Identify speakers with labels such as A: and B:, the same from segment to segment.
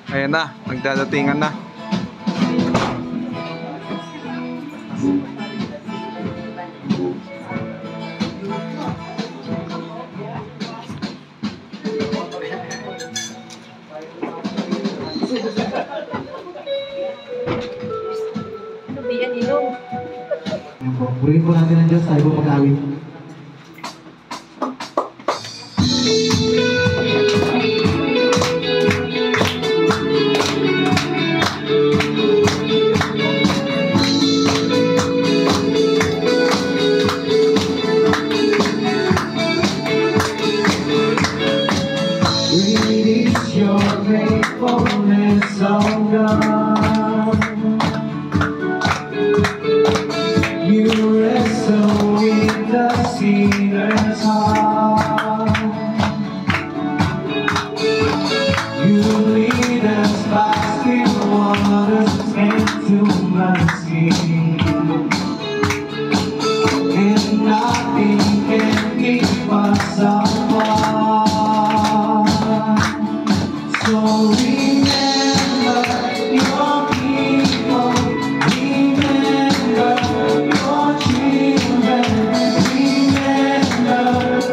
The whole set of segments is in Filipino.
A: Ayan na, nagdadatingan na.
B: Purihin po natin ang Diyos tayo po pag-awit. Great is your faithfulness, O God. You wrestle with the sinner's heart. You lead us by still waters into mercy, and nothing can keep us apart. So remember your people, remember your children, remember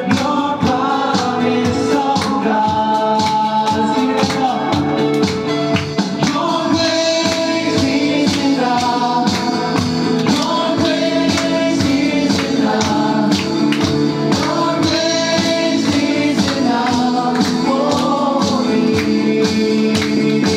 B: your promise, oh God. Sing it out. Your grace is enough. Your grace is enough. Your grace is enough for me.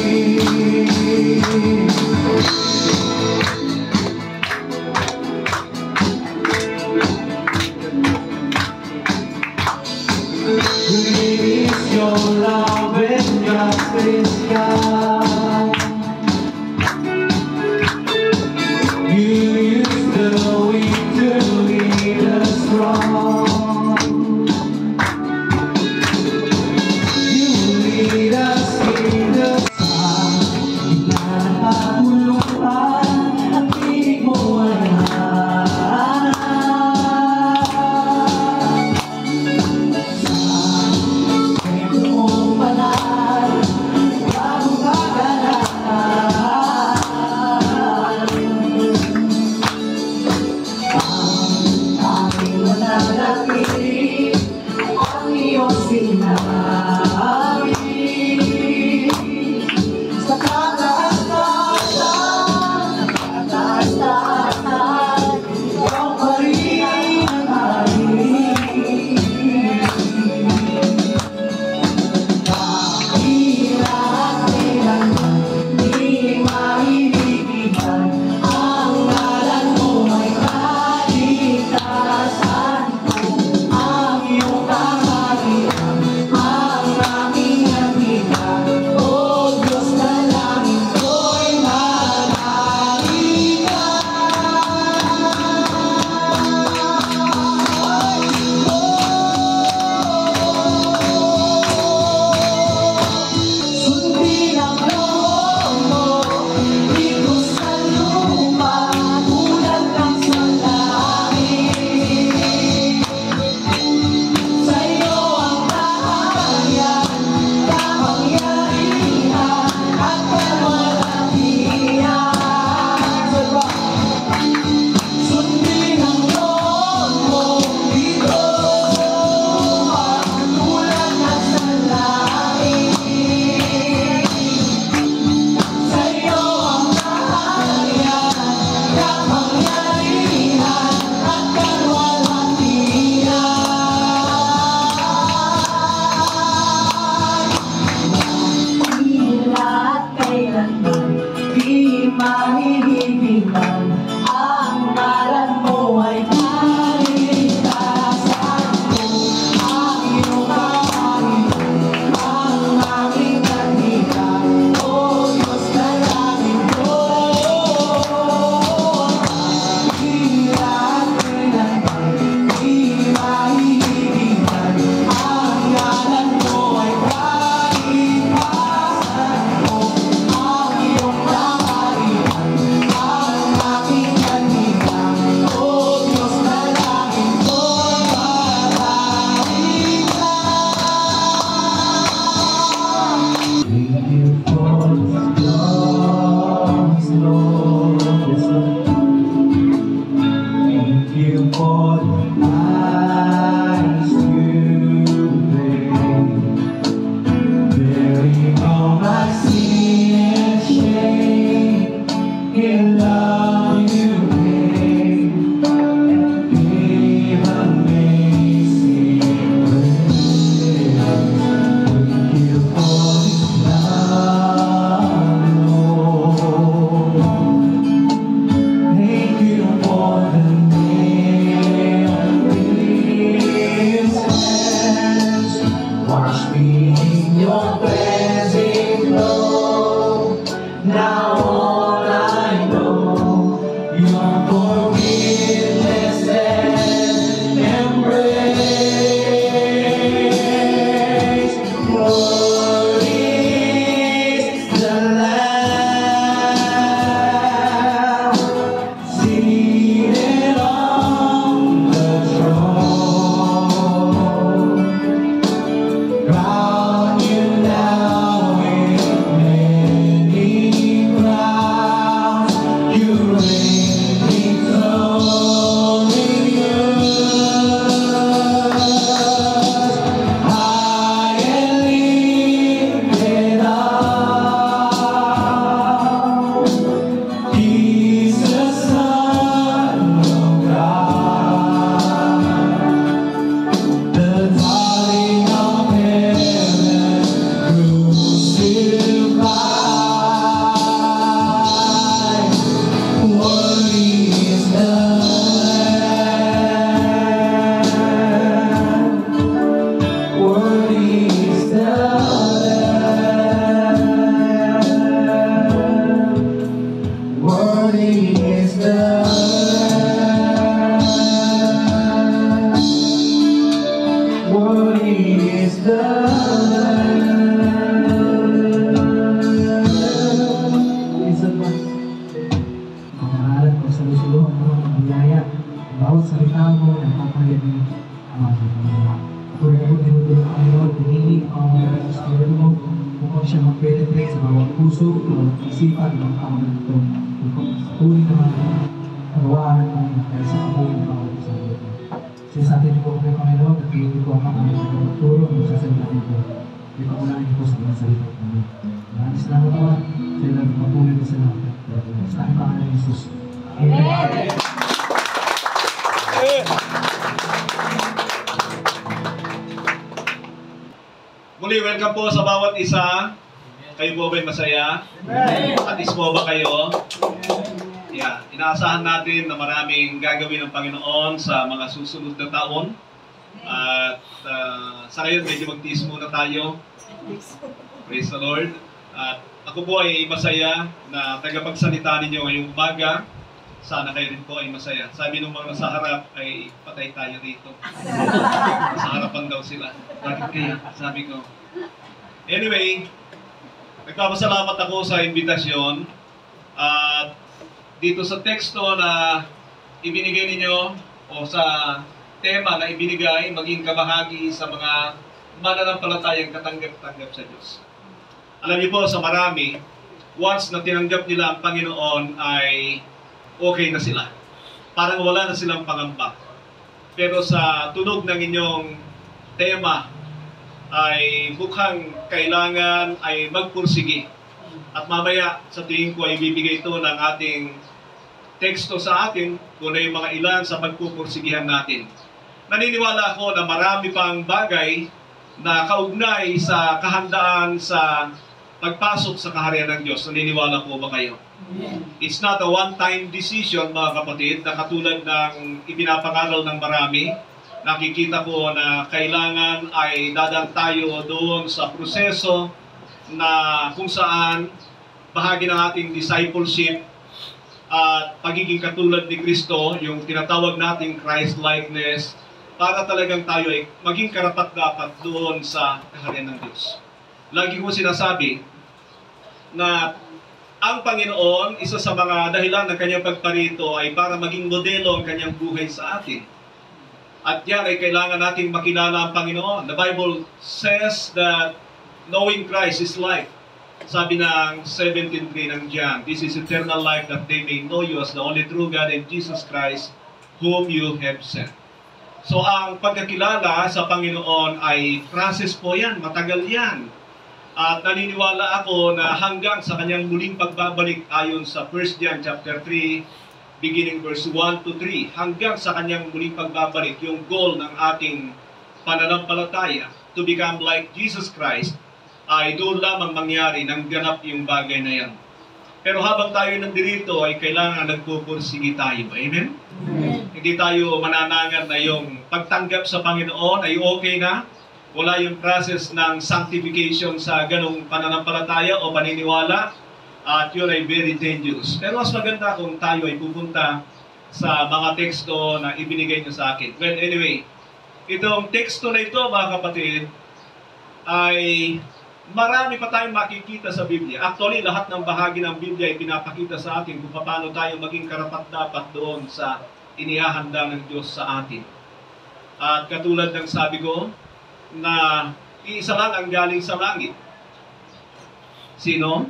B: Lord. Yes, Lord. Thank you for the eyes you made, bearing all my sin and shame. In love you came and gave amazing grace. Thank you for this love, Lord. Thank you for the nail-pierced hands. Wash me in your cleansing flow. Now all I know, your forgiveness and embrace. Worthy is the Lamb seated on the throne. Crown you now with many crowns. You reign victorious, high and lifted up. He's the Son of God, the darling of heaven, crucified. Worthy is the Lamb. Worthy is the Lamb. Worthy is the Lamb. Worthy is the Lamb. Minsan ba, pangalan ko sa lusulo ang mga biyaya, bawat salita mo na papayagin ang ating mga. Patuloy ko tinutulong ang Panginoon, pinili ang mga Espiritu mo upang siya mag-penetrate sa bawat puso, bawat isipan ng tao na ito. Upang patuloy naman pagawaan ng kaysa apoy ng bawat isa mo. Siya sa atin po kami, Panginoon, at pinili ko ang mga magturo ng sasalita nito. Ipaunahin niyo po sa mga salita namin. Maraming salamat po, sila ang patuloy na salamat. Sa aking Pangalan ni Jesus. Amen.
C: Muli, welcome po sa bawat isa. Kayo po ba'y masaya? At ismo ba kayo? Yeah. Inaasahan natin na maraming gagawin ng Panginoon sa mga susunod na taon. At sa ngayon, medyo magtiis muna tayo. Praise the Lord. At ako po ay masaya na tagapagsalita ninyo ngayong umaga. Sana kayo rin po ay masaya. Sabi nung mga nasa harap ay patay tayo dito. Sa harapan daw sila. Bakit kaya? Sabi ko. Anyway, nagpapasalamat ako sa imbitasyon. At dito sa teksto na ibinigay ninyo o sa tema na ibinigay, maging kabahagi sa mga mananampalatayang katanggap-tanggap sa Diyos. Alam niyo po, sa marami, once na tinanggap nila ang Panginoon ay okay na sila. Parang wala na silang pangamba. Pero sa tunog ng inyong tema ay mukhang kailangan ay magpursigi. At mamaya sa tingin ko ay bibigay ito ng ating teksto sa atin kung na yung mga ilan sa pagpupursigihan natin. Naniniwala ako na marami pang bagay na kaugnay sa kahandaan sa pagpasok sa kaharian ng Diyos. Naniniwala po ba kayo? It's not a one-time decision, mga kapatid, na katulad ng ipinapangaral ng marami. Nakikita ko na kailangan ay dadaan tayo doon sa proseso na kung saan bahagi ng ating discipleship at pagiging katulad ni Kristo, yung tinatawag nating Christ-likeness, para talagang tayo ay maging karapat-dapat doon sa kaharian ng Diyos. Lagi ko sinasabi na ang Panginoon, isa sa mga dahilan ng kanyang pagparito ay para maging modelo ang kanyang buhay sa atin. At yan ay kailangan nating makilala ang Panginoon. The Bible says that knowing Christ is life. Sabi ng 17:3 ng John, "This is eternal life, that they may know you as the only true God and Jesus Christ, whom you have sent." So ang pagkakilala sa Panginoon ay process po yan, matagal yan. At naniniwala ako na hanggang sa kanyang muling pagbabalik ayon sa 1 John chapter 3, beginning verse 1 to 3, hanggang sa kanyang muling pagbabalik, yung goal ng ating pananampalataya, to become like Jesus Christ, ay doon lamang mangyari nang ganap yung bagay na yan. Pero habang tayo nandirito ay kailangan nagpupursige tayo. Amen? Amen. Hindi tayo mananangan na yung pagtanggap sa Panginoon ay okay na. Wala yung process ng sanctification sa ganong pananampalataya o paniniwala. At yun ay very dangerous. Pero mas maganda kung tayo ay pupunta sa mga teksto na ibinigay niyo sa akin. Well, anyway, itong teksto na ito, mga kapatid, ay marami pa tayong makikita sa Biblia. Actually, lahat ng bahagi ng Biblia ay pinapakita sa atin kung paano tayo maging karapat-dapat doon sa inihahanda ng Diyos sa atin. At katulad ng sabi ko, na iisa lang ang galing sa langit. Sino?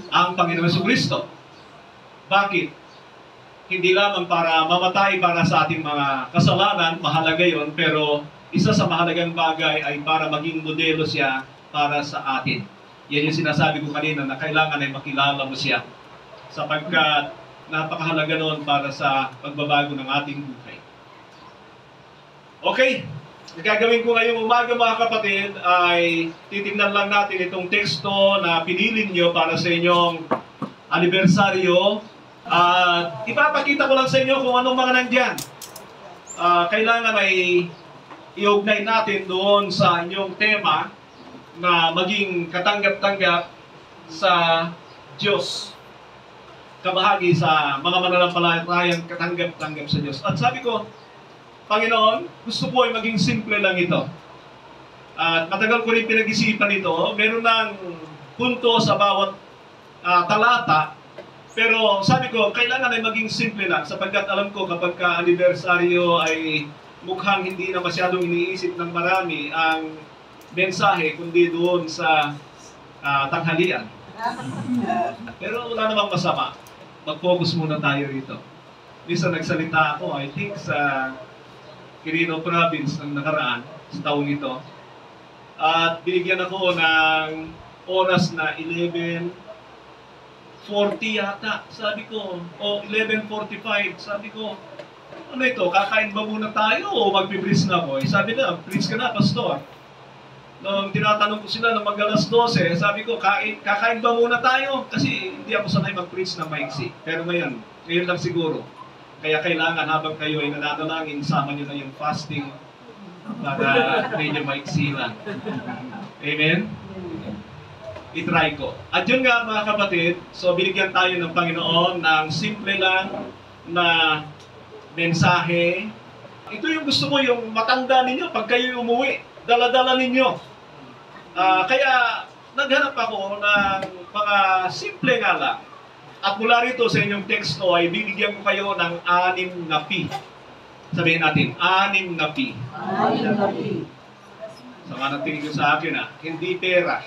C: Ang Panginoon Jesucristo. Bakit? Hindi lamang para mamatay para sa ating mga kasalanan, mahalaga yon, pero isa sa mahalagang bagay ay para maging modelo siya para sa atin. Yan yung sinasabi ko kanina na kailangan ay makilala mo siya sapagkat napakahalaga noon para sa pagbabago ng ating buhay. Okay, gagawin ko ngayong umaga, mga kapatid, ay titingnan lang natin itong teksto na pinili niyo para sa inyong anibersaryo. At ipapakita ko lang sa inyo kung anong mga nandyan. Kailangan ay iugnay natin doon sa inyong tema na maging katanggap-tanggap sa Diyos. Kabahagi sa mga mananampalatayang katanggap-tanggap sa Diyos. At sabi ko, Panginoon, gusto ko ay maging simple lang ito. At matagal ko rin pinag-isipan ito. Meron ng punto sa bawat talata. Pero sabi ko, kailangan ay maging simple lang sapagkat alam ko kapag ka-anibersaryo ay mukhang hindi na masyadong iniisip ng marami ang mensahe kundi doon sa tanghalian. Pero wala namang masama. Mag-focus muna tayo rito. Minsan nagsalita ako, I think sa Quirino Province ng nakaraan, sa taong ito. At binigyan ako ng oras na 11:40 yata. Sabi ko, o 11:45. Sabi ko, ano ito, kakain ba muna tayo o magpibris na ako? Sabi na, preach ka na, pastor. Nung tinatanong ko sila ng mag-alas 12, sabi ko, kakain ba muna tayo? Kasi hindi ako sanay mag-preach ng maiksi. Pero ngayon lang siguro. Kaya kailangan habang kayo ay nananalangin, sama nyo na yung fasting para medyo maiksi lang. Amen? I-try ko. At yun nga, mga kapatid, so binigyan tayo ng Panginoon ng simple lang na mensahe. Ito yung gusto ko, yung matanda ninyo pag kayo umuwi, dala-dala ninyo. Kaya naghanap ako ng mga simple nga lang. At mula rito sa inyong teksto ay bibigyan ko kayo ng 6 na P. Sabihin natin, 6 na P.
D: 6 na P.
C: So nga natingin ko sa akin, hindi pera.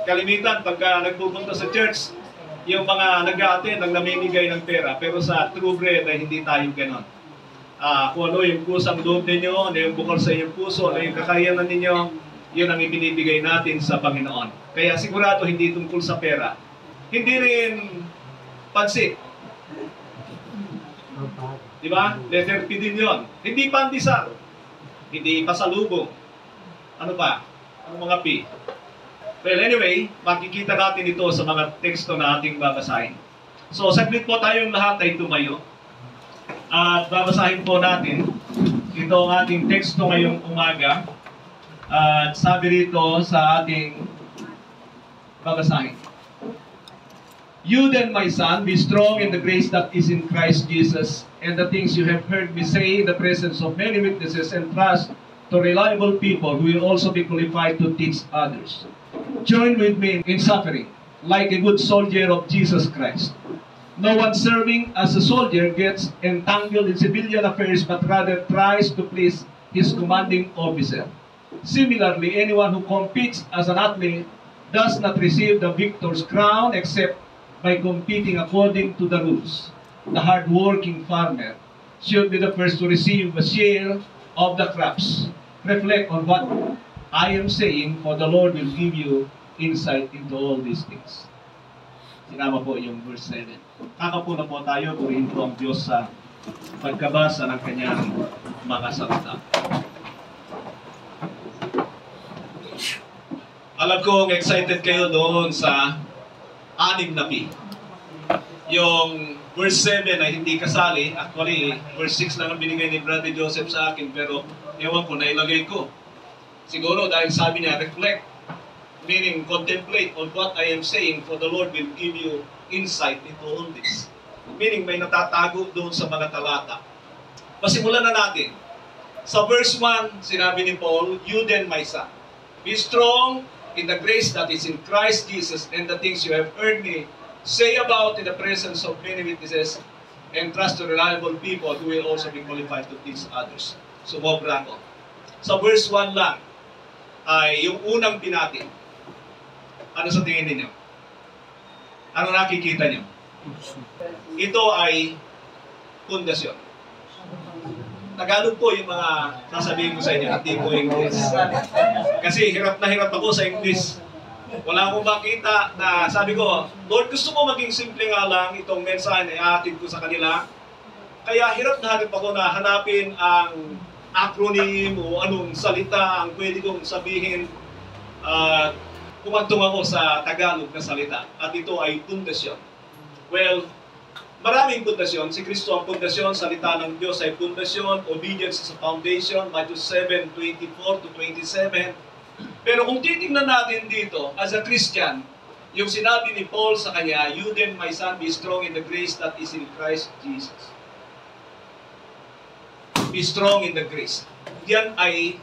C: Kalimitan pagka nagpupunta sa church, yung mga nag-a-attend ang namimigay ng pera, pero sa True Bread ay hindi tayo ganon. Kung ano yung kusang loob ninyo, ano yung bukal sa inyong puso, ano yung kakayanan ninyo, yun ang ibinibigay natin sa Panginoon. Kaya sigurado hindi tungkol sa pera. Hindi rin pansit. Di ba? Letter P din yun. Hindi pandesal. Hindi pasalubong. Ano pa? Ano mga P? Well, anyway, makikita natin ito sa mga teksto na ating babasahin. So, saglit po tayong lahat ay tumayo. At babasahin po natin ito ang ating teksto ngayong umaga. At sabi rito sa ating babasahin. You then, my son, be strong in the grace that is in Christ Jesus, and the things you have heard me say in the presence of many witnesses, and trust to reliable people who will also be qualified to teach others. Join with me in suffering, like a good soldier of Jesus Christ. No one serving as a soldier gets entangled in civilian affairs, but rather tries to please his commanding officer. Similarly, anyone who competes as an athlete does not receive the victor's crown except by competing according to the rules. The hard-working farmer should be the first to receive a share of the crops. Reflect on what I am saying, for the Lord will give you insight into all these things. Sinama po yung verse 7. Kakapuna po tayo, purihin po ang Diyos sa pagkabasa ng kanyang mga salita. Alam kong excited kayo doon sa 6 na P. Yung verse 7 ay hindi kasali. Actually, verse 6 lang ang binigay ni Brother Joseph sa akin, pero ewan ko, nailagay ko. Siguro dahil sabi niya, reflect, meaning contemplate on what I am saying, for the Lord will give you insight into all this. Meaning may natatago doon sa mga talata. Pasimulan na natin. Sa verse 1, sinabi ni Paul, "You then, my son, be strong in the grace that is in Christ Jesus, and the things you have heard me say about in the presence of many witnesses, and trust to reliable people who will also be qualified to teach others." Sumobra ko. Sa verse 1 lang, ay yung unang pinatin. Ano sa tingin ninyo? Ano nakikita nyo? Ito ay pundasyon. Tagalog po yung mga sasabihin ko sa inyo, hindi po English. Kasi hirap na hirap ako sa English. Wala akong makita na sabi ko, Lord, gusto mo maging simple nga lang itong mensahe na iatid ko sa kanila. Kaya hirap na harap ako na hanapin ang acronym o anong salita ang pwede kong sabihin. Kumantong ako sa Tagalog na salita. At ito ay pundasyon. Well, maraming pundasyon. Si Kristo ang pundasyon, salita ng Diyos ay pundasyon, obedience is a foundation, Matthew 7:24-27. Pero kung titingnan natin dito, as a Christian, yung sinabi ni Paul sa kanya, "You then, my son, be strong in the grace that is in Christ Jesus." Be strong in the grace. Yan ay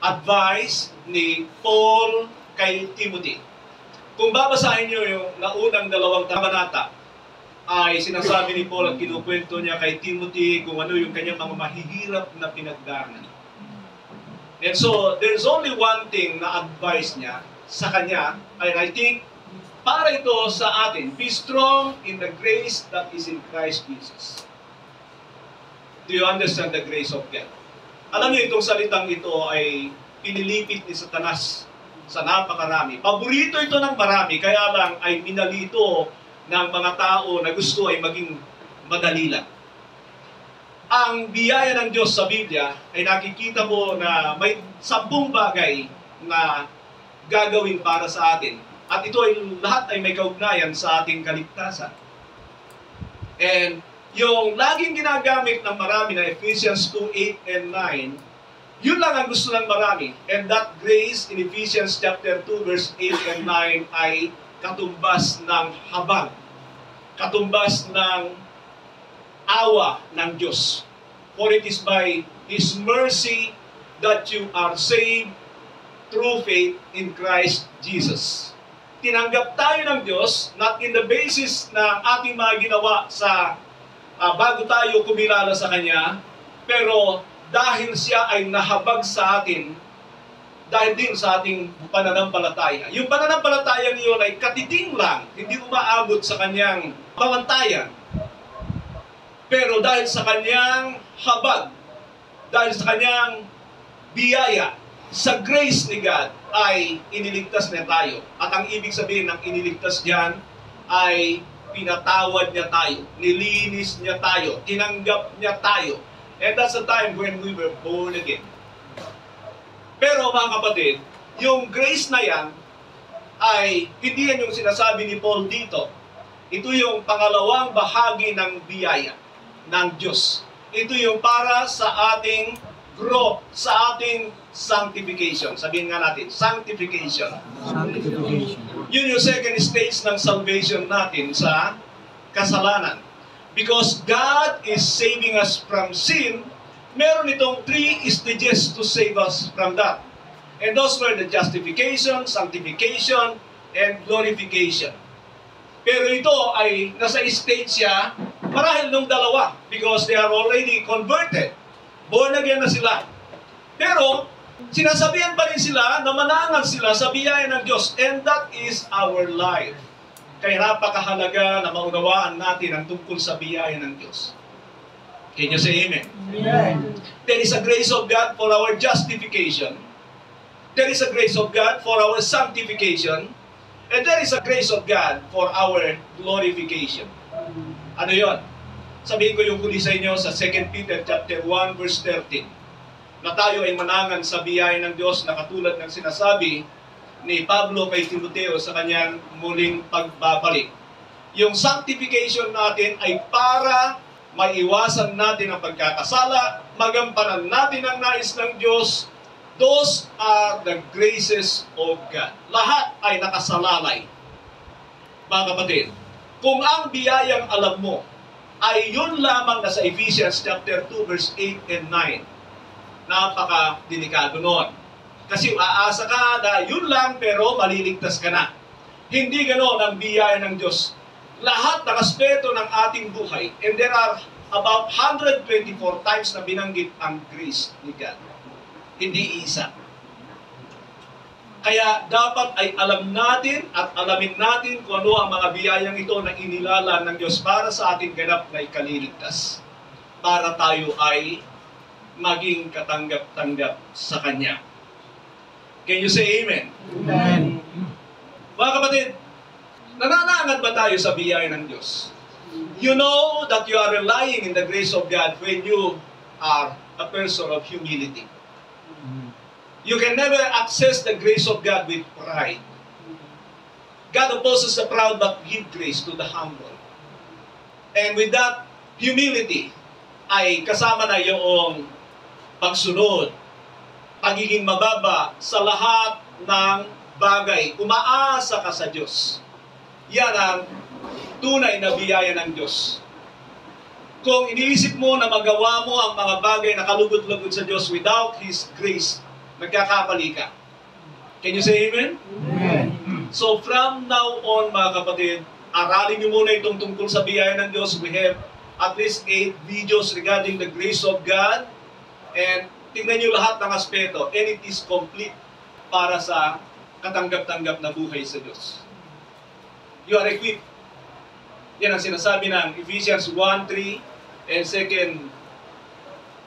C: advice ni Paul kay Timothy. Kung babasahin nyo yung naunang 2 kabanata, ay sinasabi ni Paul at kinukwento niya kay Timothy kung ano yung kanyang mga mahihirap na pinagdaanan. And so, there's only one thing na advice niya sa kanya, and I think, para ito sa atin, be strong in the grace that is in Christ Jesus. Do you understand the grace of God? Alam niyo, itong salitang ito ay pinilipit ni Satanas sa napakarami. Paborito ito ng marami, kaya lang ay minalito ng mga tao na gusto ay maging madali lang. Ang biyaya ng Diyos sa Biblia ay nakikita mo na may 10 bagay na gagawin para sa atin. At ito ay lahat ay may kaugnayan sa ating kaligtasan. And yung laging ginagamit ng marami na Ephesians 2:8 and 9, yun lang ang gusto ng marami. And that grace in Ephesians chapter 2 verse 8 and 9 ay katumbas ng habag. Katumbas ng awa ng Diyos. For it is by His mercy that you are saved through faith in Christ Jesus. Tinanggap tayo ng Diyos not in the basis ng ating mga ginawa sa bago tayo kumilala sa Kanya, pero dahil siya ay nahabag sa atin, dahil din sa ating pananampalataya. Yung pananampalataya niyon ay katiting lang, hindi umaabot sa Kanyang pamantayan. Pero dahil sa Kanyang habag, dahil sa Kanyang biyaya, sa grace ni God, ay iniligtas niya tayo. At ang ibig sabihin ng iniligtas diyan ay pinatawad niya tayo, nilinis niya tayo, tinanggap niya tayo. And that's the time when we were born again. Pero mga kapatid, yung grace na yan ay hindi yan yung sinasabi ni Paul dito. Ito yung pangalawang bahagi ng biyaya ng Diyos. Ito yung para sa ating growth, sa ating sanctification. Sabihin nga natin, sanctification.
B: Sanctification.
C: Yun yung second stage ng salvation natin sa kasalanan. Because God is saving us from sin, meron itong 3 stages to save us from that. And those were the justification, sanctification, and glorification. Pero ito ay nasa stage siya marahil nung dalawa because they are already converted. Born again na sila. Pero Sinasabihan pa rin sila na manangan sila sa biyaya ng Diyos. And that is our life. Kaya napakahalaga na maunawaan natin ang tungkol sa biyaya ng Diyos. Can you say amen?
B: Amen.
C: There is a grace of God for our justification. There is a grace of God for our sanctification. And there is a grace of God for our glorification. Ano yon? Sabihin ko yung huli sa inyo sa 2 Peter chapter 1 verse 13. Na tayo ay manangan sa biyaya ng Diyos na katulad ng sinasabi ni Pablo kay Timoteo sa kanyang muling pagbabalik. Yung sanctification natin ay para maiwasan natin ang pagkakasala, magampanan natin ang nais ng Diyos. Those are the graces of God. Lahat ay nakasalalay. Mga kapatid, kung ang biyayang alam mo ay yun lamang na sa Ephesians chapter 2 verse 8 and 9, napaka-delikado nun. Kasi aasa ka na yun lang pero maliligtas ka na. Hindi ganoon ang biyaya ng Diyos. Lahat ng aspeto ng ating buhay, and there are about 124 times na binanggit ang grace ni God. Hindi isa. Kaya dapat ay alam natin at alamin natin kung ano ang mga biyayang ito na inilala ng Diyos para sa ating ganap na ikaliligtas. Para tayo ay maging katanggap-tanggap sa Kanya. Can you say amen?
B: Amen.
C: Mga kapatid, nananangad ba tayo sa biyaya ng Diyos? You know that you are relying in the grace of God when you are a person of humility. You can never access the grace of God with pride. God opposes the proud but gives grace to the humble. And with that humility ay kasama na yung pagsunod, pagiging mababa sa lahat ng bagay. Umaasa ka sa Diyos. Yan ang tunay na biyaya ng Diyos. Kung iniisip mo na magawa mo ang mga bagay na kalugod-lugod sa Diyos without His grace, nagkakamali ka. Can you say amen?
B: Amen.
C: So from now on, mga kapatid, aralin niyo muna itong tungkol sa biyaya ng Diyos. We have at least 8 videos regarding the grace of God. And tingnan niyo lahat ng aspeto. And it is complete para sa katanggap-tanggap na buhay sa Diyos. You are equipped. Yan ang sinasabi ng Ephesians 1:3 and 2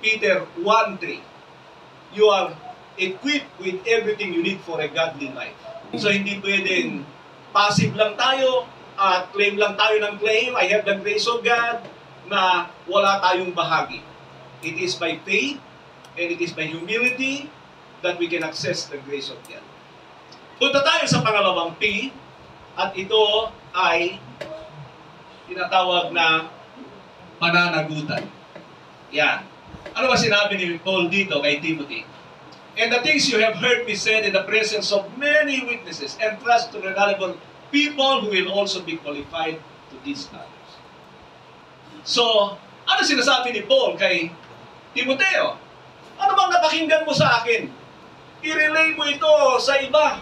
C: Peter 1:3. You are equipped with everything you need for a godly life. So hindi pwedeng passive lang tayo at claim lang tayo ng claim, I have the grace of God, na wala tayong bahagi. It is by faith and it is by humility that we can access the grace of God. Punta tayo sa pangalawang P, at ito ay tinatawag na pananagutan. Yan. Ano ba sinabi ni Paul dito kay Timothy? And the things you have heard me said in the presence of many witnesses, and trust to reliable people who will also be qualified to these matters. So, ano sinasabi ni Paul kay Timoteo? Ano bang napakinggan mo sa akin? I-relay mo ito sa iba.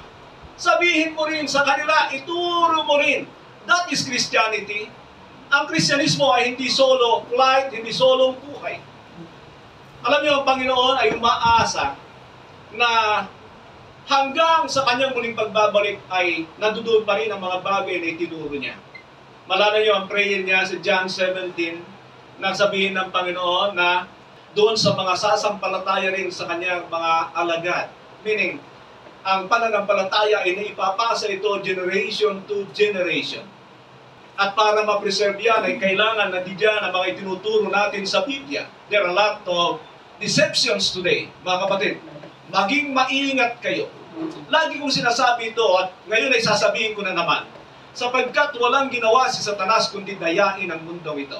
C: Sabihin mo rin sa kanila, ituro mo rin. That is Christianity. Ang Kristyanismo ay hindi solo flight, hindi solo buhay. Alam niyo, ang Panginoon ay umaasa na hanggang sa kanyang muling pagbabalik ay nandoon pa rin ang mga bagay na itinuro niya. Malala niyo ang prayer niya sa John 17 na sabihin ng Panginoon na doon sa mga sasampalataya rin sa kanyang mga alagad. Meaning, ang pananampalataya ay naipapasa ito generation to generation. At para ma-preserve yan ay kailangan na diyan ang mga itinuturo natin sa Biblia. There are a lot of deceptions today, mga kapatid. Maging maingat kayo. Lagi kong sinasabi ito at ngayon ay sasabihin ko na naman. Sapagkat walang ginawa si Satanas kundi dayain ang mundong ito.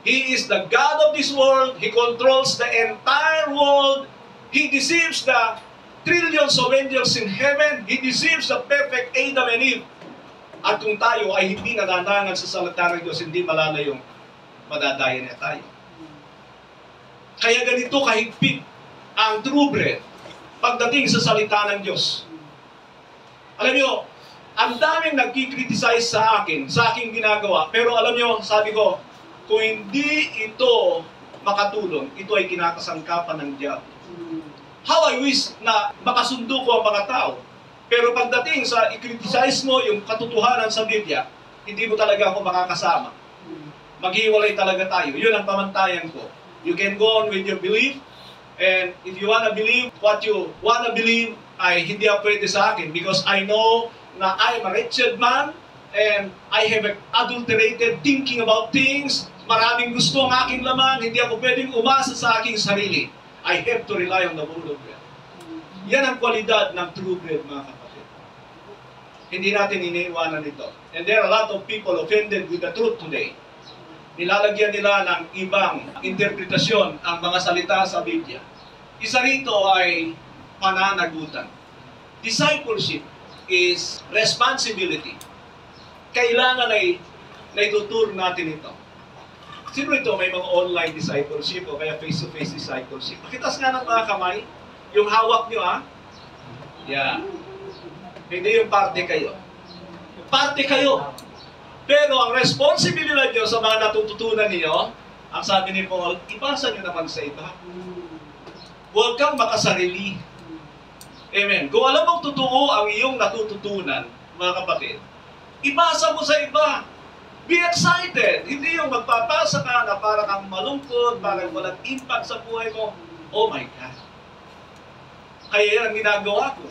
C: He is the God of this world. He controls the entire world. He deceives the trillions of angels in heaven. He deceives the perfect Adam and Eve. At kung tayo ay hindi nananangan sa salita ng Diyos, hindi malalayong madadaya niya tayo. Kaya ganito kahigpit ang true bread pagdating sa salita ng Diyos. Alam niyo, ang daming nagkikriticize sa akin, sa aking ginagawa. Pero alam niyo, sabi ko, kung hindi ito makatulong, ito ay kinakasangkapan ng diablo. How I wish na makasundo ko ang mga tao. Pero pagdating sa i-criticize mo yung katotohanan sa Biblia, hindi mo talaga ako makakasama. Maghiwalay talaga tayo. Yun ang pamantayan ko. You can go on with your belief, and if you wanna believe what you wanna believe, ay hindi ang pwede sa akin because I know na I'm a wretched man and I have adulterated thinking about things. Maraming gusto ang aking laman, hindi ako pwedeng umasa sa aking sarili. I have to rely on the Word of God. Yan ang kwalidad ng true bread, mga kapatid. Hindi natin iniiwanan ito. And there are a lot of people offended with the truth today. Nilalagyan nila ng ibang interpretasyon ang mga salita sa Biblia. Isa rito ay pananagutan. Discipleship is responsibility. Kailangan ay naituturo natin ito. Sino ito? May mga online discipleship o kaya face-to-face discipleship. Pakitas nga ng mga kamay. Yung hawak nyo, ha? Yeah. Hindi yung parte kayo. Parte kayo. Pero ang responsibilidad nyo sa mga natututunan niyo, ang sabi ni Paul, ipasa nyo naman sa iba. Huwag kang makasarili. Amen. Kung alam mong totoo ang iyong natututunan, mga kapatid, ipasa mo sa iba. Be excited. Hindi yung magpapasa ka na parang kang malungkot, parang walang impact sa buhay mo. Oh my God. Kaya yan ang ginagawa ko.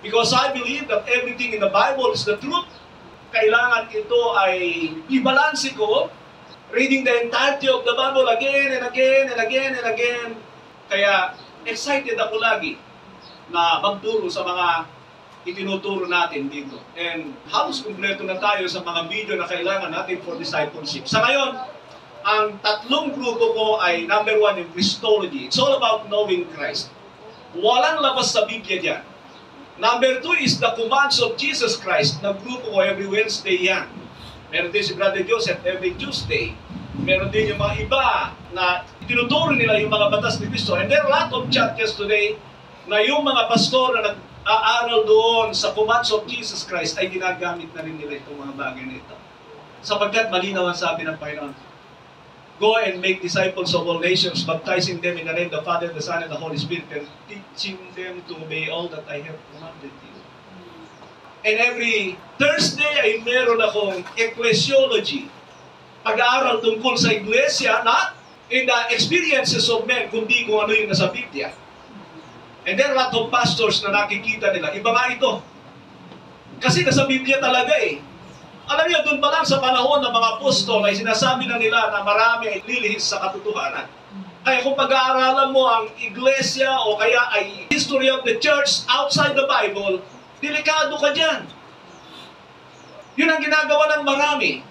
C: Because I believe that everything in the Bible is the truth. Kailangan ito ay ibalanse ko, reading the entirety of the Bible again and again and again and again. Kaya excited ako lagi na magturo sa mga itinuturo natin dito. And halos kumpleto na tayo sa mga video na kailangan natin for discipleship. Sa ngayon, ang tatlong grupo ko ay number 1 yung Christology. It's all about knowing Christ. Walang labas sa Biblia dyan. Number 2 is the commands of Jesus Christ. Nag-grupo ko every Wednesday yan. Meron din si Brother Joseph every Tuesday. Meron din yung mga iba na tinuturo nila yung mga batas ni Kristo. And there are a lot of churches today na yung mga pastor na nag-aaral doon sa commands of Jesus Christ ay ginagamit na rin nila itong mga bagay na ito. Sapagkat malinaw ang sabi ng Panginoon, go and make disciples of all nations, baptizing them in the name of the Father, the Son, and the Holy Spirit, and teaching them to obey all that I have commanded you. And every Thursday ay meron akong ecclesiology. Pag-aaral tungkol sa iglesia, not in the experiences of men, kundi kung ano yung nasa Biblia. And there are a lot of pastors na nakikita nila, iba nga ito. Kasi nasa Biblia talaga eh. Alam niyo, doon pa lang sa panahon ng mga apostol ay sinasabi na nila na marami ay lilihis sa katotohanan. Kaya kung pag-aaralan mo ang iglesia o kaya ay history of the church outside the Bible, delikado ka dyan. Yun ang ginagawa ng marami.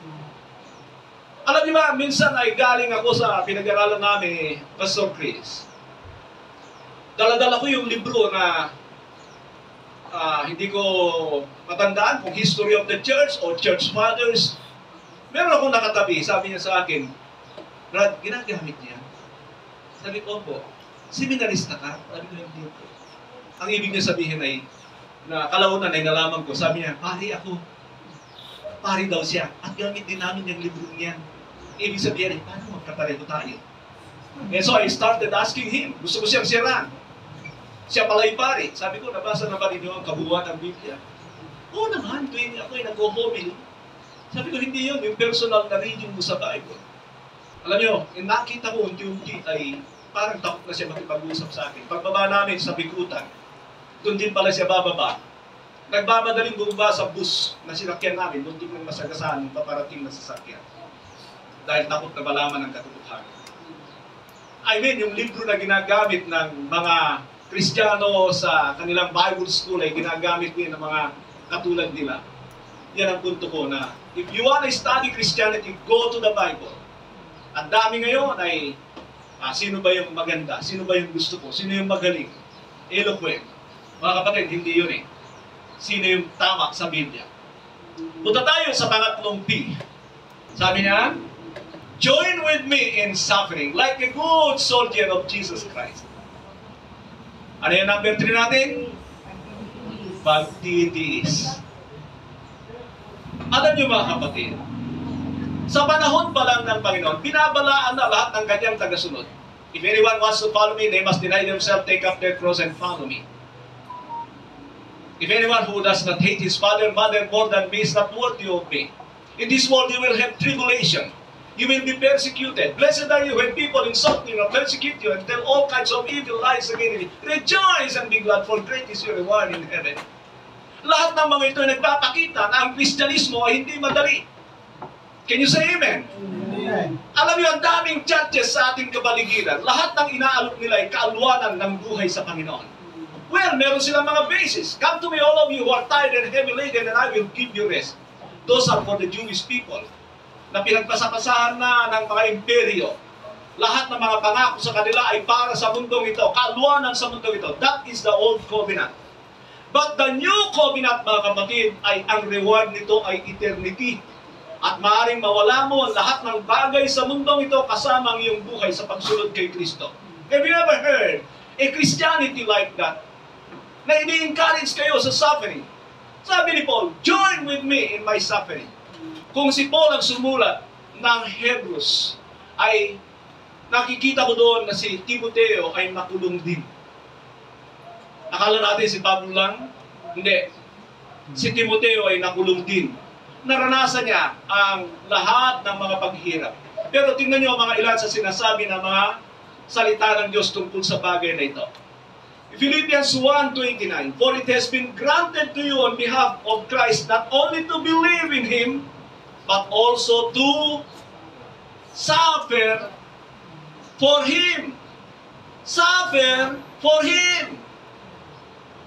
C: Alam niyo ba, minsan ay galing ako sa pinag-aralan namin ni Pastor Chris. Dala-dala ko yung libro na hindi ko matandaan kung history of the church o church fathers. Meron akong nakatabi, sabi niya sa akin, Brad, ginagamit niya. Sabi ko po, seminarista ka? Sabi ko, hindi po. Ang ibig niya sabihin ay, na kalaunan ay nalaman ko, sabi niya, pari daw siya, at gamit din namin yung libro niyan. Ibig sabihin ay, paano magkapareho tayo? And so I started asking him, gusto ko siyang siraan. Siya pala'y pare. Sabi ko, nabasa na ba ninyo ang kabuuan ng Biblia? Oo naman, tuwing ako ay nag-homil. Sabi ko, hindi yun, yung personal na reading mo sa Bible. Alam nyo, nakita ko unti-unti ay parang takot na siya makipag-usap sa akin. Pagbaba namin sa bikutan, doon din pala siya bababa. Nagmamadaling bumaba sa bus na sinakyan namin, doon din nang masagasaan ng paparating na sasakyan. Dahil takot na malaman ng katotohanan. I mean, yung libro na ginagamit ng mga Kristiyano sa kanilang Bible school ay ginagamit din ng mga katulad nila. Yan ang punto ko na if you want to study Christianity, go to the Bible. Ang dami ngayon ay sino ba yung maganda? Sino ba yung gusto ko? Sino yung magaling? Eloquent. Mga kapatid, hindi yun eh. Sino yung tama sa Biblia? Punta tayo sa pangatlong P. Sabi niya, join with me in suffering like a good soldier of Jesus Christ. Ano yung number 3 natin? Pagtitiis. Alam niyo mga kapatid, sa panahon pa lang ng Panginoon, binabalaan na lahat ng kanyang tagasunod. If anyone wants to follow me, they must deny themselves, take up their cross, and follow me. If anyone who does not hate his father and mother more than me is not worthy of me. In this world you will have tribulation. You will be persecuted. Blessed are you when people insult you and persecute you and tell all kinds of evil lies against you. Rejoice and be glad, for great is your reward in heaven. Lahat ng mga ito ay nagpapakita na ang Kristyanismo ay hindi madali. Can you say amen?
B: Amen.
C: Alam niyo, ang daming churches sa ating kabaligiran, lahat ng inaalok nila ay kaalwanan ng buhay sa Panginoon. Well, meron silang mga bases. Come to me, all of you who are tired and heavy laden, and I will give you rest. Those are for the Jewish people na pinagpasapasahan na ng mga imperyo. Lahat ng mga pangako sa kanila ay para sa mundong ito, kaalwanan sa mundong ito. That is the old covenant. But the new covenant, mga kapatid, ay ang reward nito ay eternity. At maaaring mawala mo ang lahat ng bagay sa mundong ito kasama ang iyong buhay sa pagsunod kay Kristo. Have you ever heard a Christianity like that? Na ini-encourage kayo sa suffering. Sabi ni Paul, join with me in my suffering. Kung si Paul ang sumulat ng Hebrews, ay nakikita ko doon na si Timoteo ay nakulong din. Akala natin si Pablo lang? Hindi. Si Timoteo ay nakulong din. Naranasan niya ang lahat ng mga paghihirap. Pero tingnan niyo mga ilan sa sinasabi ng mga salita ng Diyos tungkol sa bagay na ito. Philippians 1:29, for it has been granted to you on behalf of Christ not only to believe in Him, but also to suffer for Him. Suffer for Him.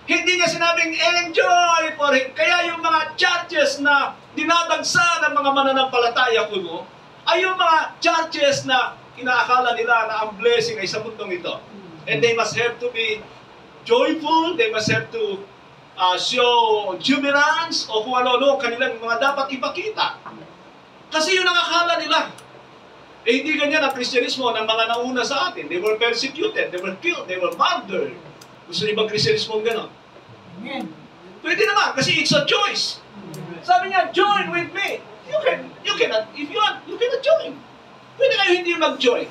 C: Hindi niya sinabing enjoy for Him. Kaya yung mga churches na dinadagsa ng mga mananampalataya ko ay yung mga churches na inaakala nila na ang blessing ay sa mundong ito. And they must have to be joyful, they must have to show jubilance o kung ano-ano kanilang mga dapat ipakita. Kasi yun ang akala nila. Eh hindi ganyan ang Kristyanismo ng mga nauna sa atin. They were persecuted, they were killed, they were murdered. Gusto niyo bang Kristyanismo gano'n?
B: Amen.
C: Pwede naman, kasi it's a choice. Sabi niya, join with me. You cannot, if you want, you cannot join. Pwede kayo hindi mag-join.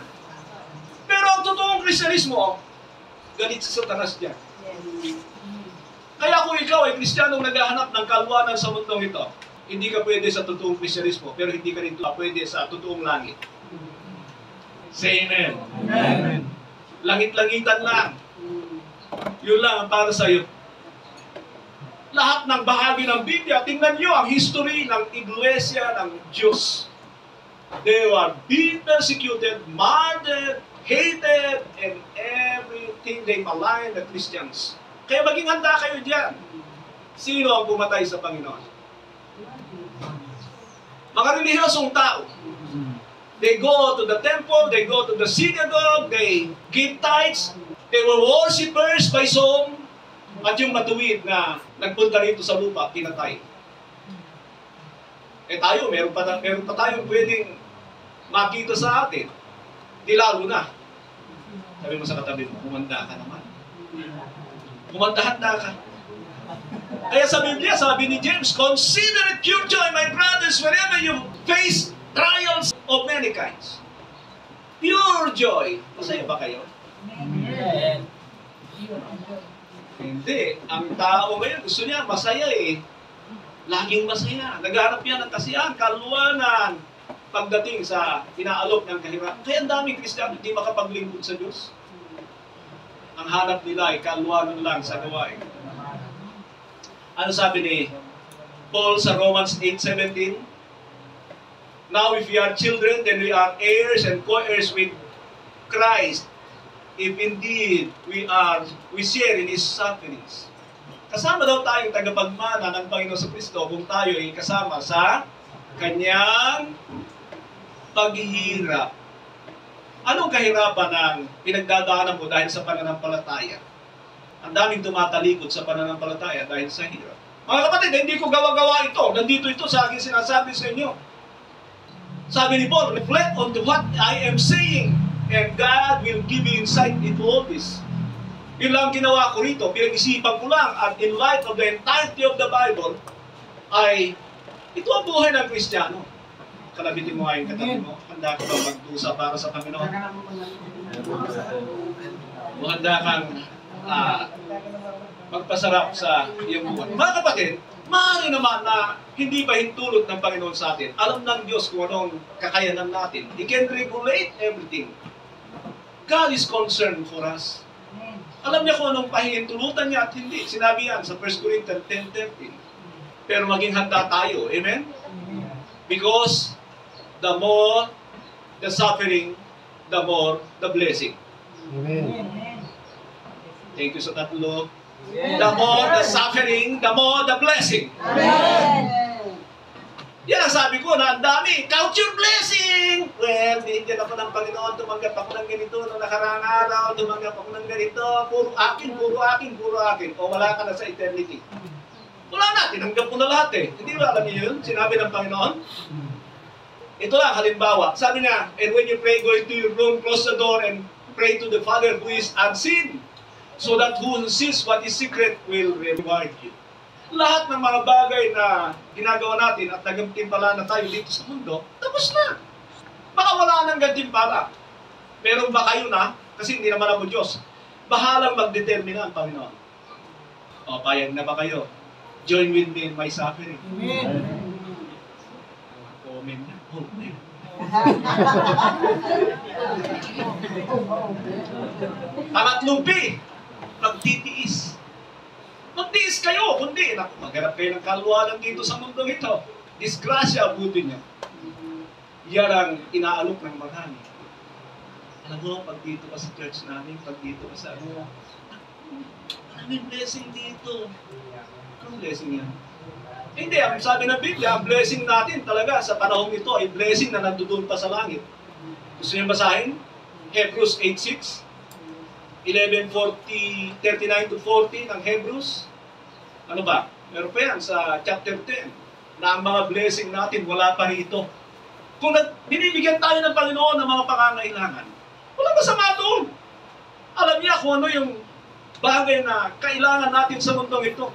C: Pero ang totoong Kristyanismo, galit sa Satanas niya. Kaya kung ikaw ay Kristiyanong naghahanap ng kalwanan sa mundong ito, hindi ka pwede sa totoong Kristyanismo, pero hindi ka rin pwede sa totoong langit. Say amen.
B: Amen.
C: Langit-langitan lang. Yun lang ang para sa iyo. Lahat ng bahagi ng Biblia, tingnan nyo ang history ng Iglesia ng Diyos. They were being persecuted, murdered, hated, and everything they maligned the Christians. Kaya maging handa kayo diyan. Sino ang pumatay sa Panginoon? Mga relihiyosong tao. They go to the temple, they go to the synagogue, they give tithes, they were worshippers by some, at yung matuwid na nagpunta rito sa lupa, pinatay. Eh tayo, meron pa tayong pwedeng makita sa atin. Di lalo na. Sabi mo sa katabi mo, kumanda ka naman. Kumanda-handa ka. Kaya sa Biblia, sabi ni James, consider it pure joy, my brothers, whenever you face trials of many kinds. Pure joy. Masaya ba kayo?
B: Amen.
C: Hindi. Ang tao ngayon, gusto niya, masaya eh. Laging masaya. Naghanap yan ng kasiyahan, kaluwanan, pagdating sa inaalok ng kahirapan. Kaya ang daming Kristiyano, hindi makapaglingkod sa Diyos. Ang hanap nila ay kaluwanan lang sa gawain. Ano sabi ni Paul sa Romans 8:17? Now if we are children, then we are heirs and co-heirs with Christ, if indeed we share in His sufferings. Kasama daw tayong tagapagmana ng Panginoon sa Kristo kung tayo ay kasama sa Kanyang paghihirap. Anong kahirapan ang pinagdadaanan mo dahil sa pananampalataya? Ang daming tumatalikod sa pananampalataya dahil sa hirap. Mga kapatid, hindi ko gawa-gawa ito. Nandito ito sa aking sinasabi sa inyo. Sabi ni Paul, reflect on what I am saying, and God will give you insight into all this. Yun lang ginawa ko rito, pinag-isipan ko lang, at in light of the entirety of the Bible, ay ito ang buhay ng Kristiyano. Kalabitin mo nga yung katabi mo. Handa ka bang magdusa para sa Panginoon? O handa kang magpasarap sa iyong buwan. Mga kapatid, maaari naman na hindi pa hintulot ng Panginoon sa atin. Alam ng Diyos kung anong kakayanan natin. He can regulate everything. God is concerned for us. Alam niya kung anong pahihintulutan niya at hindi. Sinabi yan sa 1 Corinthians 10:13. Pero maging handa tayo. Amen? Because the more the suffering, the more the blessing.
B: Amen.
C: Thank you sa tatlo. The more the suffering, the more the blessing. Yan ang sabi ko na ang dami. Count your blessing! Well, binigyan ako ng Panginoon. Tumanggap ako ng ganito noong nakaraang araw. Tumanggap ako ng ganito. Puro akin, puro akin, puro akin. O wala ka na sa eternity. Wala na. Tinanggap mo na lahat eh. Hindi ba alam niyo yun? Sinabi ng Panginoon. Ito lang, halimbawa. Sabi niya, and when you pray, go into your room, close the door, and pray to the Father who is unseen, so that who sees what is secret will reward you. Lahat ng mga bagay na ginagawa natin at nagtimpala na tayo dito sa mundo, tapos na. Baka wala nang gantimpala. Meron ba kayo na? Kasi hindi naman ako Diyos. Bahalang magdetermina ang Panginoon. O, payag na ba kayo? Join with me in my suffering.
B: Amen.
C: Amen. Amen. Pangatlong P, magtitiis. Magtiis kayo, kundi maghanap kayo ng kaluwanan dito sa mundong ito. Disgrasya, buti niya. Yan ang inaalok ng marami. Alam mo, pag dito ka sa church namin, pag dito ka sa maraming blessing dito. Anong blessing yan? Hindi, ang sabi ng Biblia, ang blessing natin talaga sa panahong ito ay blessing na nandoon pa sa langit. Gusto niyo basahin? Hebrews 8:6, 39 to 40 ng Hebrews. Ano ba? Meron pa yan sa chapter 10 na ang mga blessing natin wala pa rito. Kung binibigyan tayo ng Panginoon ng mga pangangailangan, walang masama doon. Alam niya kung ano yung bagay na kailangan natin sa mundong ito.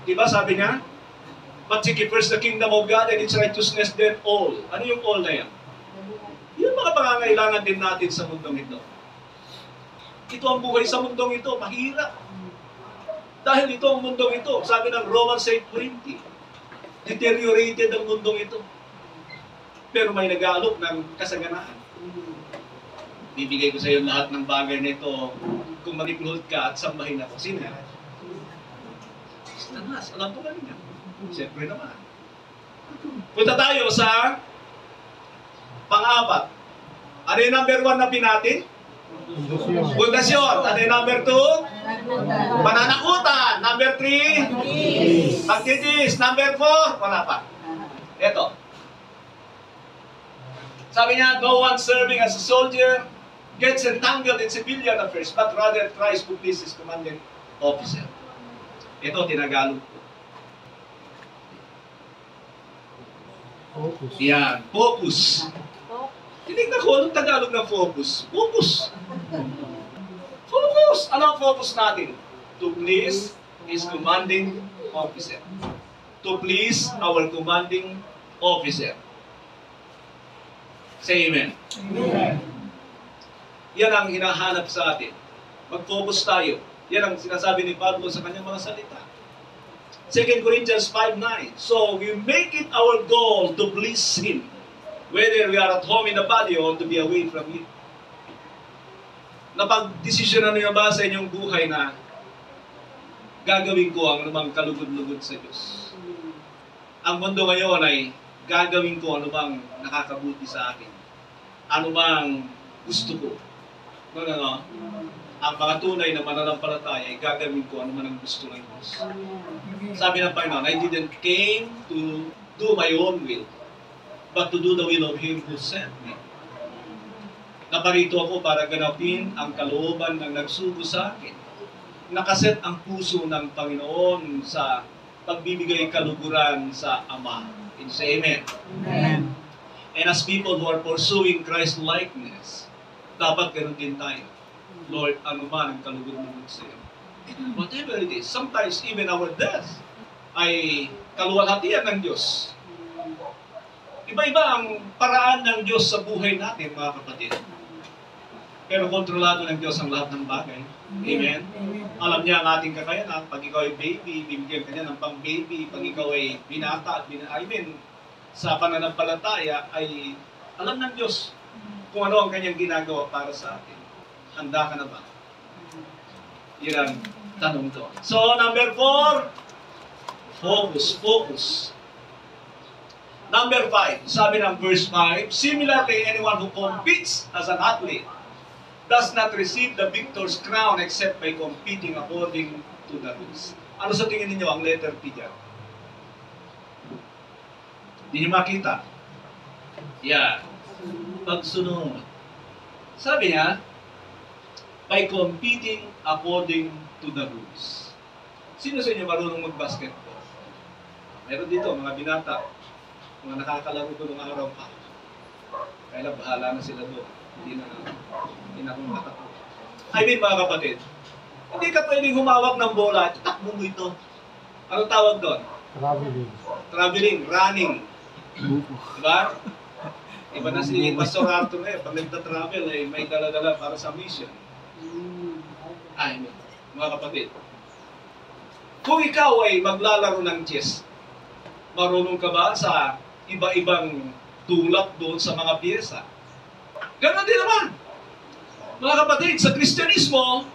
C: Diba sabi niya? But seek ye first the kingdom of God and its righteousness, then all. Ano yung all na yan? Yung mga pangangailangan din natin sa mundong ito. Ito ang buhay sa mundong ito, mahirap. Dahil ito ang mundong ito, sabi ng Romans 8:20, deteriorated ang mundong ito. Pero may nag-aalok ng kasaganaan. Bibigay ko sa iyo lahat ng bagay na ito kung mag-upload ka at sambahin ako. Sino yan? Tanas, alam ko kanina. Siyempre naman. Punta tayo sa pang-apat. Ano yung number 1 na pinatin? Pundasyon. Ano yung number 2? Pananakutan. Number 3? Pagtitis. Number 4? Wala pa. Ito. Sabi niya, no one serving as a soldier gets entangled in civilian affairs, but rather tries to please his commanding officer. Ito, tinagalog ko.
B: Focus.
C: Yan, focus. Tinignan ko, anong Tagalog ng focus? Focus. Focus! Ano ang focus natin? To please His commanding officer. To please our commanding officer. Say amen.
B: Amen.
C: Yan ang hinahanap sa atin. Mag-focus tayo. Yan ang sinasabi ni Pablo sa kanyang mga salita. 2 Corinthians 5:9. So we make it our goal to please Him, whether we are at home in the body or to be away from Him. Napag-desisyonan niyo ba sa inyong buhay na gagawin ko ang anumang kalugod-lugod sa Diyos? Ang mundo ngayon ay gagawin ko ano bang nakakabuti sa akin. Ano bang gusto ko. No. Ang mga tunay na mananampalataya ay gagawin ko ano man ang gusto ng Diyos. Sabi ng Panginoon, I didn't came to do my own will, but to do the will of Him who sent me. Naparito ako para ganapin ang kalooban ng nagsugo sa akin. Nakaset ang puso ng Panginoon sa pagbibigay kaluguran sa Ama. And say amen.
B: Amen.
C: And as people who are pursuing Christ-likeness, dapat ganun din tayo. Lord, ano man ang kalugod-lugod sa iyo. Whatever it is, sometimes even our death ay kaluwalhatian ng Diyos. Iba-iba ang paraan ng Diyos sa buhay natin, mga kapatid. Pero kontrolado ng Diyos ang lahat ng bagay. Amen? Alam niya ang ating kakayanan. Pag ikaw ay baby, bibigyan ka niya ng pang-baby. Pag ikaw ay binata at sa pananampalataya, ay alam ng Diyos kung ano ang kanyang ginagawa para sa atin. Handa ka na ba? Yan ang tanong to. So, number 4, focus. Number 5, sabi ng verse 5, similarly, anyone who competes as an athlete does not receive the victor's crown except by competing according to the rules. Ano sa tingin ninyo ang letter P dyan? Hindi nyo makita. Yan. Pagsunod. Sabi niya, by competing according to the rules. Sino sa inyo marunong mag-basketball? Meron dito, mga binata, mga nakakalaro ko nung araw pa. Kaya lang, bahala na sila doon. Hindi na akong matako. I mean, mga kapatid, hindi ka pwedeng humawak ng bola, takbo mo ito. Anong tawag doon? Traveling, running. Diba? Iba na si Pastor Arthur eh, pag nagta-travel eh, may dala-dala para sa mission. Ay, mga kapatid, kung ikaw ay maglalaro ng chess, marunong ka ba sa iba-ibang tulak doon sa mga pyesa? Ganon din naman. Mga kapatid, sa Kristyanismo,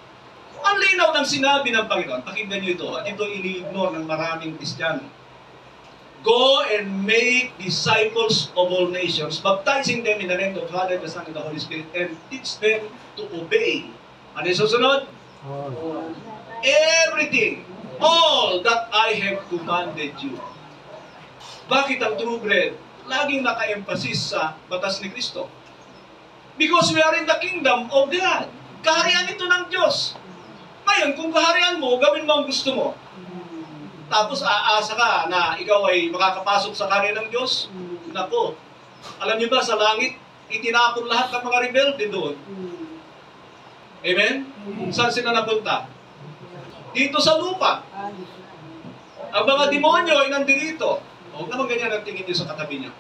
C: ang linaw ng sinabi ng Panginoon. Pakinggan niyo ito. At ito ini-ignore ng maraming Kristiyano. Go and make disciples of all nations, baptizing them in the name of the Father, the Son, and the Holy Spirit, and teach them to obey. Ano yung susunod? Everything, all that I have commanded you. Bakit ang true bread laging naka-emphasis sa batas ni Kristo? Because we are in the kingdom of God. Kaharian ito ng Diyos. Ngayon, kung kaharian mo, gawin mo ang gusto mo. Tapos aasa ka na ikaw ay makakapasok sa kaharian ng Diyos. Nako, alam niyo ba sa langit, itinapon lahat ng mga rebelde doon. Amen? Saan sila napunta? Dito sa lupa. Ang mga demonyo ay nandito. Huwag naman ganyan ang tingin niyo sa katabi niyo.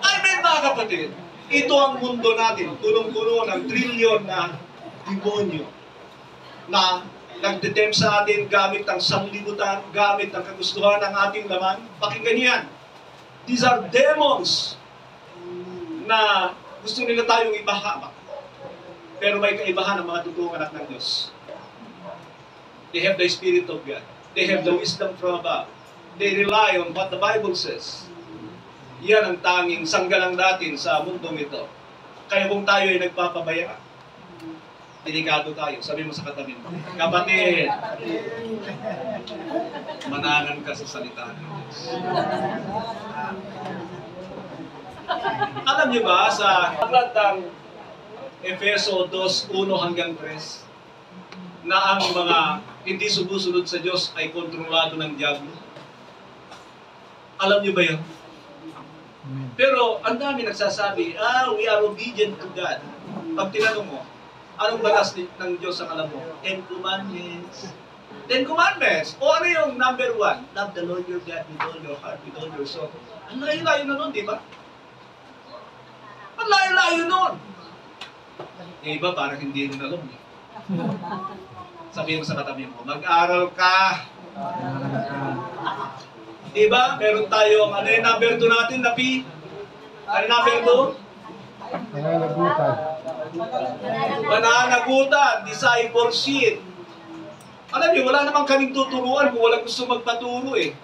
C: Ay, may mga kapatid, ito ang mundo natin, punong-puno ng trilyon na demonyo na nagdetempt sa atin gamit ang sanglibutan, gamit ang kagustuhan ng ating laman. Pakinggan yan. These are demons na gusto nila tayong ipahamak. Pero may kaibahan ang mga totoong anak ng Diyos. They have the Spirit of God. They have the wisdom from above. They rely on what the Bible says. Yan ang tanging sanggalang natin sa mundong ito. Kaya kung tayo ay nagpapabaya, delikado tayo. Sabi mo sa katabi mo, kapatid, mananan ka sa salita ng Diyos. Alam niyo ba sa aklat ng Efeso 2:1 hanggang 3 na ang mga hindi sumusunod sa Diyos ay kontrolado ng diablo? Alam niyo ba yun? Pero ang dami nagsasabi, we are obedient to God. Pag tinanong mo, anong batas ng Diyos ang alam mo? 10 Commandments. 10 Commandments. O ano yung number 1? Love the Lord your God with all your heart, with all your soul. Ang layo-layo na nun, di ba? Ang layo-layo nun. Yung iba parang hindi rin alam niya. Sabihin mo sa katabi mo, mag-aral ka. Diba? Meron tayo, ano yung number 2 natin na P? Ano number 2? Pananagutan, discipleship. Alam niyo, wala namang kaming tuturuan kung wala gusto magpaturo eh.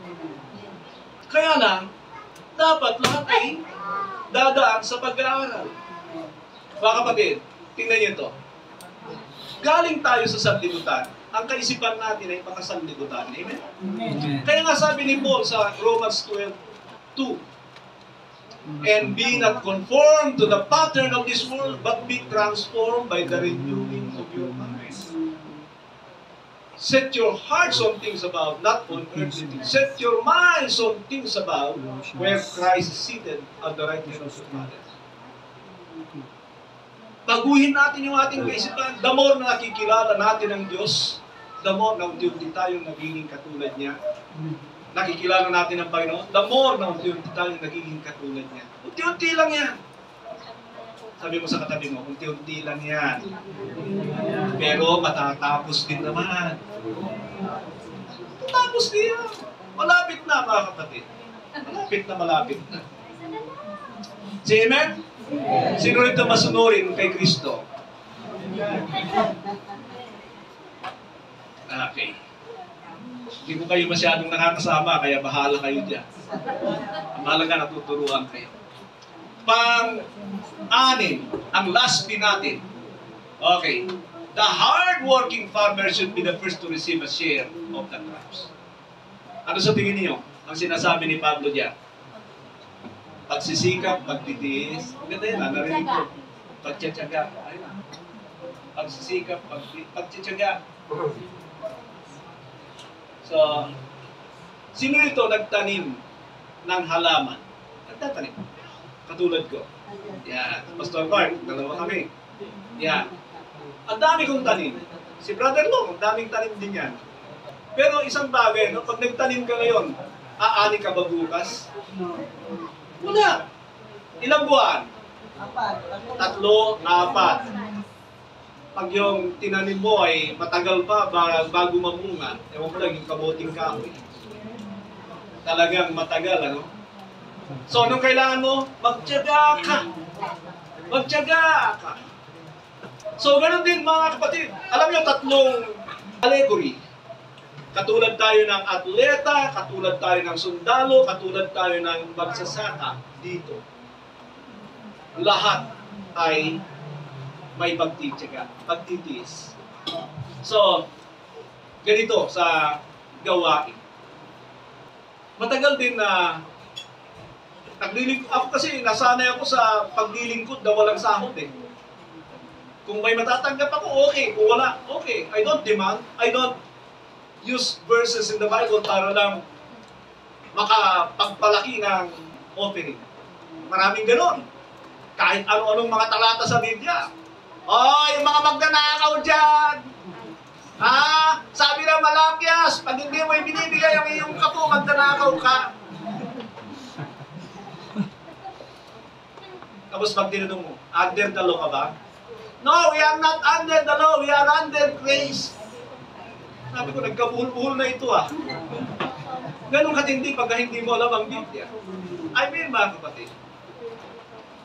C: Kaya lang, dapat lahat ay dadaan sa pag-aaral. Mga kapatid, tingnan niyo ito. Galing tayo sa sanlibutan. Ang kaisipan natin ay mga sanlibutan. Amen? Kaya nga sabi ni Paul sa Romans 12:2, and be not conformed to the pattern of this world, but be transformed by the renewing of your minds. Set your hearts on things above, not on earthly things. Set your minds on things above, where Christ is seated at the right hand of the Father. Baguhin natin yung ating kaisipan. The more na nakikilala natin ang Diyos, the more na unti-unti tayong nagiging katulad niya. nakikilala natin ang Panginoon, the more na unti-unti tayo nagiging katulad niya. Unti-unti lang yan. Sabi mo sa katabi mo, unti-unti lang yan. Pero matatapos din naman. Matatapos din yan. Malapit na, mga kapatid. Malapit na. Say amen? Sino rito masunurin kay Kristo? Okay. Hindi ko kayo masyadong nakakasama, kaya bahala kayo dyan. Ang mahalaga, natuturuan kayo. Pang-anim, ang last din natin. Okay. The hard-working farmer should be the first to receive a share of the crops. Ano sa tingin niyo? Ang sinasabi ni Pablo diyan? Pagsisikap, pagtitiis. Ganda yan, narinig ko. Pagtsatsaga. Ayun na. Pagsisikap, pagtsatsaga. So, sino ito nagtanim ng halaman? Nagtatanim. Katulad ko. Yan. Pastor Mark, dalawa kami. Yan. Ang dami kong tanim. Si Brother Long, ang daming tanim din yan. Pero isang bagay, no? Pag nagtanim ka ngayon, aani ka ba bukas? Wala. Ilang buwan? 3, 4. Pag yung tinanim mo ay matagal pa bago mamunga, ewan ko lang yung kabuting kahoy. Talagang matagal, ano? So, anong kailangan mo? Magtiyaga ka. Magtiyaga ka. So, ganun din mga kapatid. Alam niyo, 3 allegory. Katulad tayo ng atleta, katulad tayo ng sundalo, katulad tayo ng magsasaka dito. Lahat ay may pagtitiyaga, pagtitiis. So, ganito sa gawain. Matagal din na ako kasi nasanay ako sa paglilingkod na walang sahod eh. Kung may matatanggap ako, okay. Kung wala, okay. I don't demand. I don't use verses in the Bible para lang makapagpalaki ng offering. Maraming ganon. Kahit ano-anong mga talata sa Biblia. Oh, yung mga magnanakaw dyan. Sabi ng Malakias, pag hindi mo ibinibigay ang iyong kapo, magnanakaw ka. Tapos pag tinanong mo, under the law ka ba? No, we are not under the law, we are under grace. Sabi ko, nagkabuhol-buhol na ito Ganun katindi pag hindi mo alam ang Biblia. I mean, mga kapatid,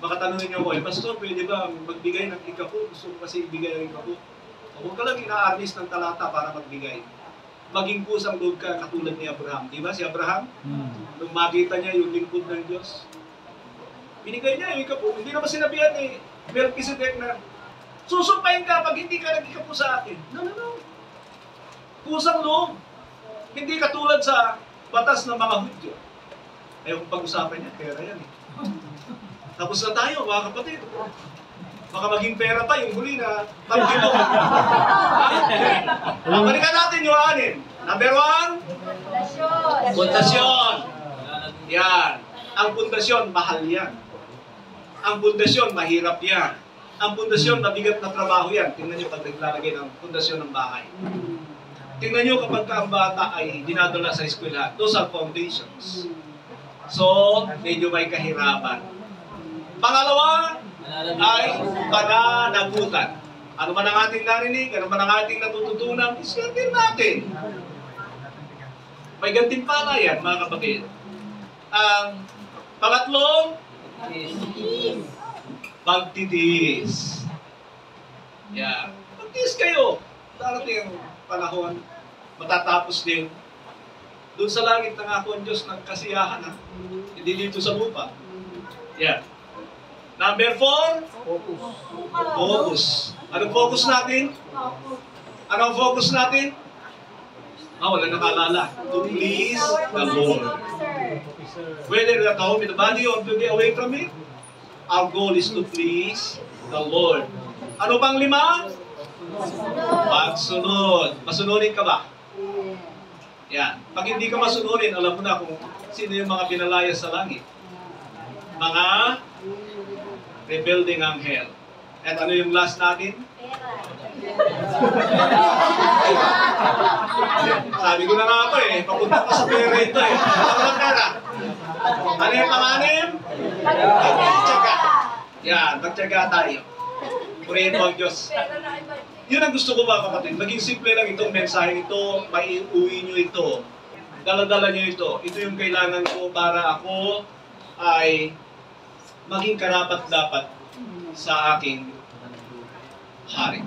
C: baka tanongin niyo ko, Pastor, pwede ba magbigay ng ikapo? Gusto ko kasi ibigay ng ikapo. Huwag ka lang ina-arnis ng talata para magbigay. Maging kusang loob ka katulad ni Abraham. Di ba si Abraham? Nung makita niya yung lingkod ng Diyos, binigay niya yung ikapo. Hindi naman sinabihan ni Melchizedek na, susumpahin ka pag hindi ka nag-ikapo sa akin. No. Kusang loob. Hindi katulad sa batas ng mga Hudyo. Ayaw kong pag-usapan niya, pera yan eh. Tapos na tayo, mga kapatid. Baka maging pera pa yung huli na pag-ilo. Balikan natin yung 6. Number 1, pundasyon. Yan. Ang pundasyon, mahal yan. Ang pundasyon, mahirap yan. Ang pundasyon, mabigat na trabaho yan. Tingnan nyo pag naglalagay ng pundasyon ng bahay. Tingnan nyo kapag ang bata ay dinadala sa eskwela. Those are foundations. So, medyo may kahirapan. Pangalawa ay pananagutan. Ano man ang ating narinig, ano man ang ating natututunan, isyatin natin. May gantimpala yan, mga kapatid. Ang pangatlong, pagtitiis. Yan. Pagtitiis kayo. Darating ang panahon, matatapos din. Doon sa langit ng ako ang Diyos ng kasiyahan. Hindi dito sa lupa. Yan. Number 4, focus. Anong focus natin? Anong focus natin? Wala nakalala. To please the Lord. Whether at home in the body or to be away from it, our goal is to please the Lord. Ano pang 5? Pagsunod. Masunurin ka ba? Yan. Pag hindi ka masunurin, alam mo na kung sino yung mga pinalaya sa langit. Mga rebuilding ang hell. At ano yung last natin? Sabi ko na nga ako eh, papunta ka sa pera ito eh. Ano ang pera? Ano yung panganim? Magtyaga. Yan, magtyaga tayo. Purihin mo ang Diyos. Yun ang gusto ko mga kapatid. Maging simple lang itong mensahe ito, maiuwi nyo ito. Dala-dala nyo ito. Ito yung kailangan ko para ako ay maging karapat-dapat sa aking hari.